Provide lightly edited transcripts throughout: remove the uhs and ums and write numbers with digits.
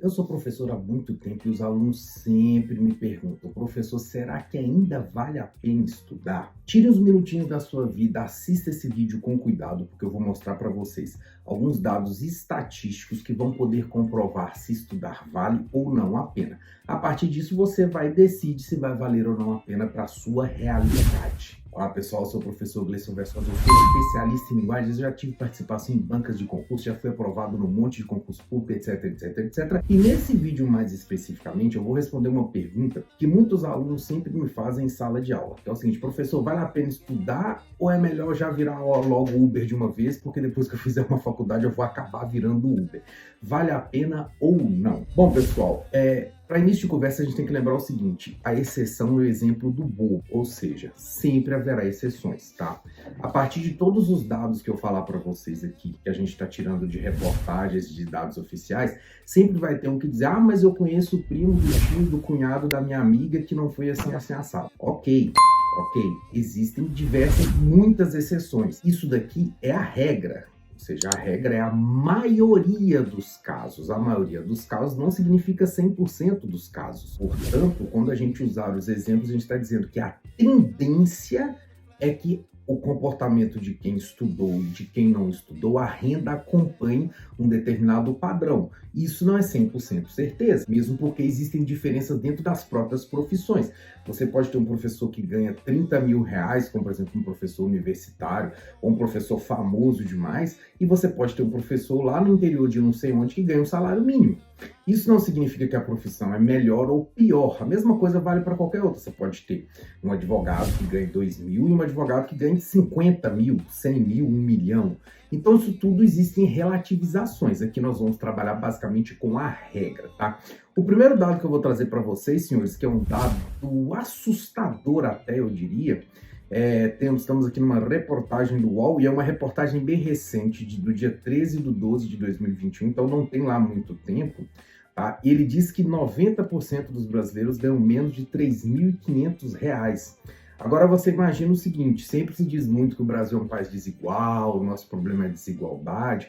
Eu sou professor há muito tempo e os alunos sempre me perguntam: professor, será que ainda vale a pena estudar? Tire uns minutinhos da sua vida, assista esse vídeo com cuidado, porque eu vou mostrar para vocês alguns dados estatísticos que vão poder comprovar se estudar vale ou não a pena. A partir disso, você vai decidir se vai valer ou não a pena para a sua realidade. Olá pessoal, eu sou o professor Gleison Versosa, eu sou especialista em linguagens, já tive participação em bancas de concurso, já fui aprovado num monte de concurso público, etc, etc, etc. E nesse vídeo mais especificamente, eu vou responder uma pergunta que muitos alunos sempre me fazem em sala de aula, que é o seguinte: professor, vale a pena estudar ou é melhor já virar logo Uber de uma vez, porque depois que eu fizer uma faculdade eu vou acabar virando Uber? Vale a pena ou não? Bom pessoal, para início de conversa, a gente tem que lembrar o seguinte: a exceção é o exemplo do bobo, ou seja, sempre haverá exceções, tá? A partir de todos os dados que eu falar para vocês aqui, que a gente está tirando de reportagens, de dados oficiais, sempre vai ter um que dizer: ah, mas eu conheço o primo do tio, do cunhado da minha amiga que não foi assim, assim, assado. Ok, existem muitas exceções. Isso daqui é a regra. Ou seja, a regra é a maioria dos casos. A maioria dos casos não significa 100% dos casos. Portanto, quando a gente usar os exemplos, a gente está dizendo que a tendência é que o comportamento de quem estudou e de quem não estudou, a renda acompanhe um determinado padrão. Isso não é 100% certeza, mesmo porque existem diferenças dentro das próprias profissões. Você pode ter um professor que ganha 30 mil reais, como por exemplo um professor universitário, ou um professor famoso demais, e você pode ter um professor lá no interior de não sei onde que ganha um salário mínimo. Isso não significa que a profissão é melhor ou pior. A mesma coisa vale para qualquer outra. Você pode ter um advogado que ganha 2 mil e um advogado que ganha 50 mil, 100 mil, 1 milhão. Então isso tudo existem relativizações. Aqui nós vamos trabalhar basicamente com a regra, tá? O primeiro dado que eu vou trazer para vocês, senhores, que é um dado assustador até, eu diria, estamos aqui numa reportagem do UOL, e é uma reportagem bem recente, do dia 13/12 de 2021, então não tem lá muito tempo, tá? E ele diz que 90% dos brasileiros ganham menos de R$ 3.500. Agora você imagina o seguinte: sempre se diz muito que o Brasil é um país desigual, o nosso problema é a desigualdade.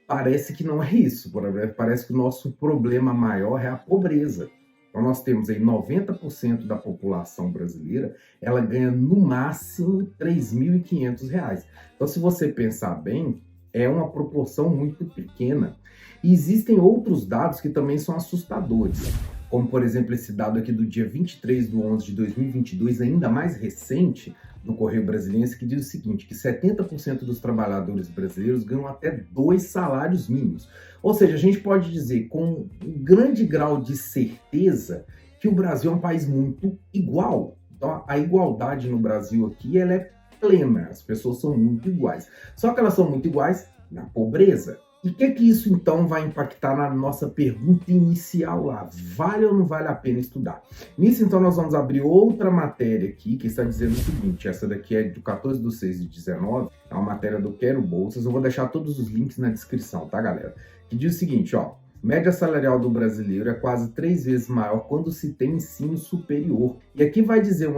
Parece que não é isso, parece que o nosso problema maior é a pobreza. Então nós temos aí 90% da população brasileira, ela ganha no máximo R$ 3.500. Então se você pensar bem, é uma proporção muito pequena. E existem outros dados que também são assustadores, como por exemplo esse dado aqui do dia 23/11 de 2022, ainda mais recente, do Correio Brasiliense, que diz o seguinte, que 70% dos trabalhadores brasileiros ganham até 2 salários mínimos. Ou seja, a gente pode dizer com um grande grau de certeza que o Brasil é um país muito igual. Então, a igualdade no Brasil aqui, ela é plena, as pessoas são muito iguais. Só que elas são muito iguais na pobreza. E o que isso então vai impactar na nossa pergunta inicial lá? Vale ou não vale a pena estudar? Nisso então nós vamos abrir outra matéria aqui que está dizendo o seguinte: essa daqui é do 14/6/19, é uma matéria do Quero Bolsas. Eu vou deixar todos os links na descrição, tá galera? Que diz o seguinte, ó: média salarial do brasileiro é quase 3 vezes maior quando se tem ensino superior. E aqui vai dizer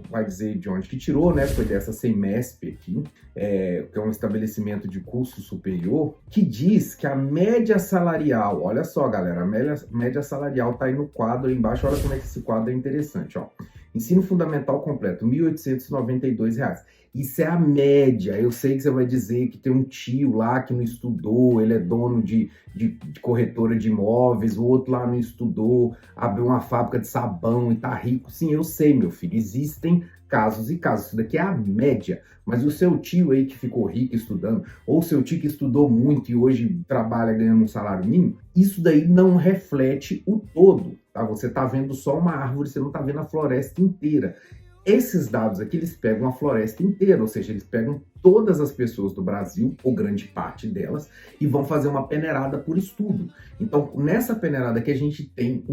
vai dizer de onde que tirou, né? Foi dessa Semesp aqui, que é um estabelecimento de curso superior, que diz que a média salarial, olha só galera, a média salarial tá aí no quadro aí embaixo, olha como é que esse quadro é interessante, ó. Ensino fundamental completo, R$ 1.892. Isso é a média. Eu sei que você vai dizer que tem um tio lá que não estudou, ele é dono de corretora de imóveis, o outro lá não estudou, abriu uma fábrica de sabão e tá rico. Sim, eu sei, meu filho, existem casos e casos. Isso daqui é a média. Mas o seu tio aí que ficou rico estudando, ou o seu tio que estudou muito e hoje trabalha ganhando um salário mínimo, isso daí não reflete o todo, tá? Você tá vendo só uma árvore, você não tá vendo a floresta inteira. Esses dados aqui, eles pegam a floresta inteira, ou seja, eles pegam todas as pessoas do Brasil, ou grande parte delas, e vão fazer uma peneirada por estudo. Então, nessa peneirada aqui, a gente tem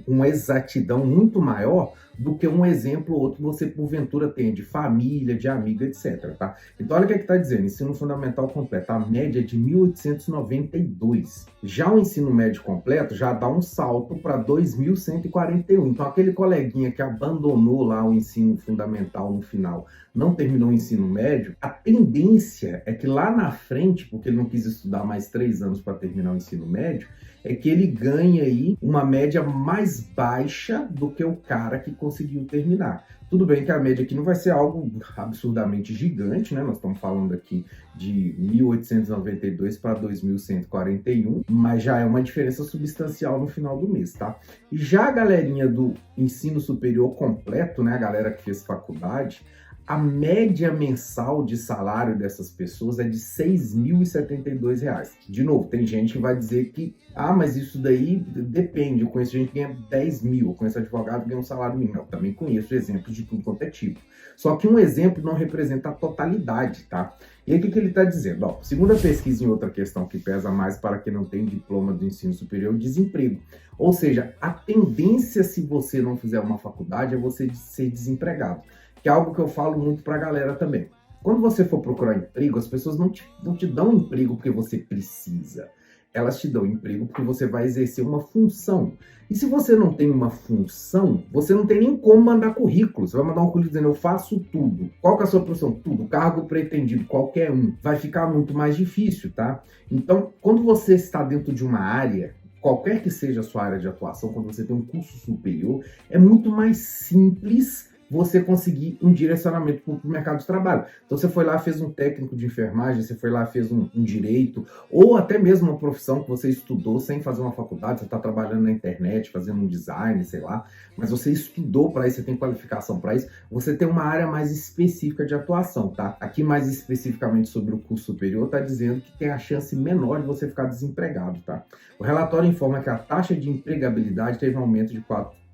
uma exatidão muito maior do que um exemplo ou outro que você, porventura, tem de família, de amigo, etc. Tá? Então, olha o que está dizendo: ensino fundamental completo, a média é de 1.892. Já o ensino médio completo já dá um salto para 2.141. Então, aquele coleguinha que abandonou lá o ensino fundamental no final, não terminou o ensino médio, a tendência é que lá na frente, porque ele não quis estudar mais 3 anos para terminar o ensino médio, é que ele ganhe aí uma média mais baixa do que o cara que conseguiu terminar. Tudo bem que a média aqui não vai ser algo absurdamente gigante, né? Nós estamos falando aqui de 1.892 para 2.141, mas já é uma diferença substancial no final do mês, tá? E já a galerinha do ensino superior completo, né? A galera que fez faculdade, a média mensal de salário dessas pessoas é de R$ 6.072. De novo, tem gente que vai dizer que, mas isso daí depende, eu conheço gente que ganha 10 mil, eu conheço advogado que ganha um salário mínimo, eu também conheço exemplos de tudo quanto é tipo. Só que um exemplo não representa a totalidade, tá? E aí o que ele está dizendo? Ó, segundo a pesquisa em outra questão que pesa mais para quem não tem diploma do ensino superior, desemprego. Ou seja, a tendência se você não fizer uma faculdade é você ser desempregado. Que é algo que eu falo muito para a galera também. Quando você for procurar emprego, as pessoas não te dão emprego porque você precisa. Elas te dão emprego porque você vai exercer uma função. E se você não tem uma função, você não tem nem como mandar currículo. Você vai mandar um currículo dizendo, eu faço tudo. Qual que é a sua profissão? Tudo. Cargo pretendido, qualquer um. Vai ficar muito mais difícil, tá? Então, quando você está dentro de uma área, qualquer que seja a sua área de atuação, quando você tem um curso superior, é muito mais simples você conseguir um direcionamento para o mercado de trabalho. Então você foi lá, fez um técnico de enfermagem, você foi lá, fez um direito, ou até mesmo uma profissão que você estudou sem fazer uma faculdade, você está trabalhando na internet, fazendo um design, sei lá, mas você estudou para isso, você tem qualificação para isso, você tem uma área mais específica de atuação, tá? Aqui mais especificamente sobre o curso superior, está dizendo que tem a chance menor de você ficar desempregado, tá? O relatório informa que a taxa de empregabilidade teve um aumento de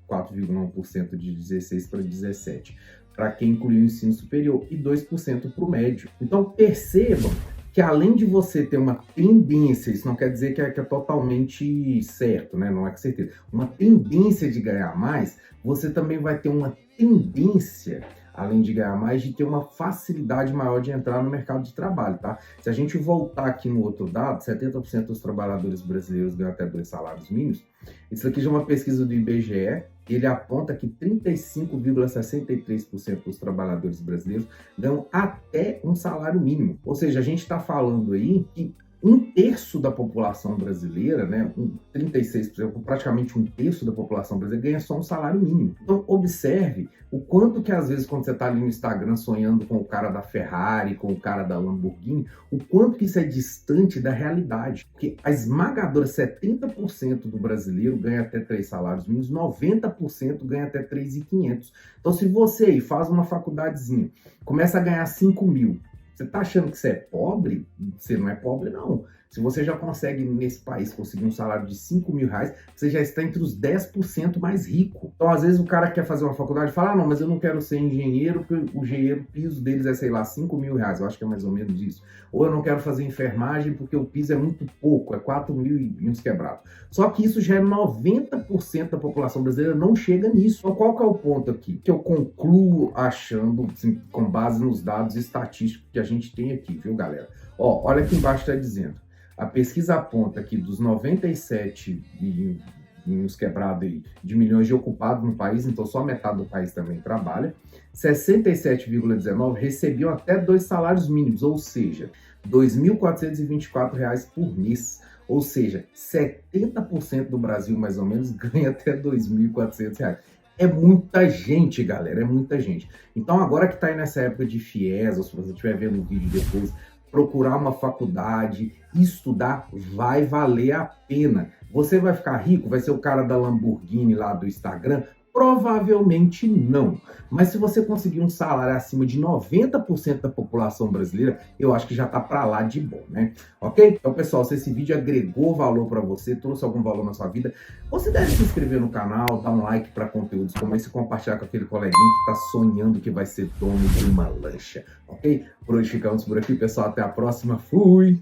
4,1% de 16 para 17, para quem incluiu o ensino superior, e 2% para o médio. Então percebam que além de você ter uma tendência, isso não quer dizer que é totalmente certo, né? Não é com certeza. Uma tendência de ganhar mais, você também vai ter uma tendência, além de ganhar mais, de ter uma facilidade maior de entrar no mercado de trabalho, tá? Se a gente voltar aqui no outro dado, 70% dos trabalhadores brasileiros ganham até 2 salários mínimos. Isso aqui já é uma pesquisa do IBGE, ele aponta que 35,63% dos trabalhadores brasileiros ganham até um salário mínimo. Ou seja, a gente está falando aí que 1/3 da população brasileira, né, 36%, praticamente 1/3 da população brasileira ganha só um salário mínimo. Então, observe o quanto que às vezes quando você está ali no Instagram sonhando com o cara da Ferrari, com o cara da Lamborghini, o quanto que isso é distante da realidade. Porque a esmagadora 70% do brasileiro ganha até 3 salários mínimos, 90% ganha até 3.500. Então, se você aí faz uma faculdadezinha, começa a ganhar 5 mil, você está achando que você é pobre? Você não é pobre, não. Se você já consegue, nesse país, conseguir um salário de 5 mil reais, você já está entre os 10% mais rico. Então, às vezes, o cara quer fazer uma faculdade e fala, não, mas eu não quero ser engenheiro, porque o engenheiro, o piso deles é, sei lá, 5 mil reais. Eu acho que é mais ou menos isso. Ou eu não quero fazer enfermagem, porque o piso é muito pouco, é 4 mil e uns quebrados. Só que isso já é 90% da população brasileira não chega nisso. Então, qual que é o ponto aqui? Que eu concluo achando, assim, com base nos dados estatísticos que a gente tem aqui, viu, galera? Ó, olha aqui embaixo está dizendo. A pesquisa aponta que dos 97 e uns quebrados aí, de milhões de ocupados no país, então só metade do país também trabalha, 67,19 recebiam até 2 salários mínimos, ou seja, R$ 2.424 por mês. Ou seja, 70% do Brasil, mais ou menos, ganha até R$ 2.400. É muita gente, galera, é muita gente. Então, agora que está aí nessa época de FIES, ou se você estiver vendo o vídeo depois, procurar uma faculdade, estudar, vai valer a pena. Você vai ficar rico? Vai ser o cara da Lamborghini lá do Instagram? Provavelmente não. Mas se você conseguir um salário acima de 90% da população brasileira, eu acho que já tá para lá de bom, né? Ok? Então, pessoal, se esse vídeo agregou valor para você, trouxe algum valor na sua vida, você deve se inscrever no canal, dar um like para conteúdos como esse e compartilhar com aquele coleguinha que tá sonhando que vai ser dono de uma lancha, ok? Por hoje ficamos por aqui, pessoal. Até a próxima. Fui!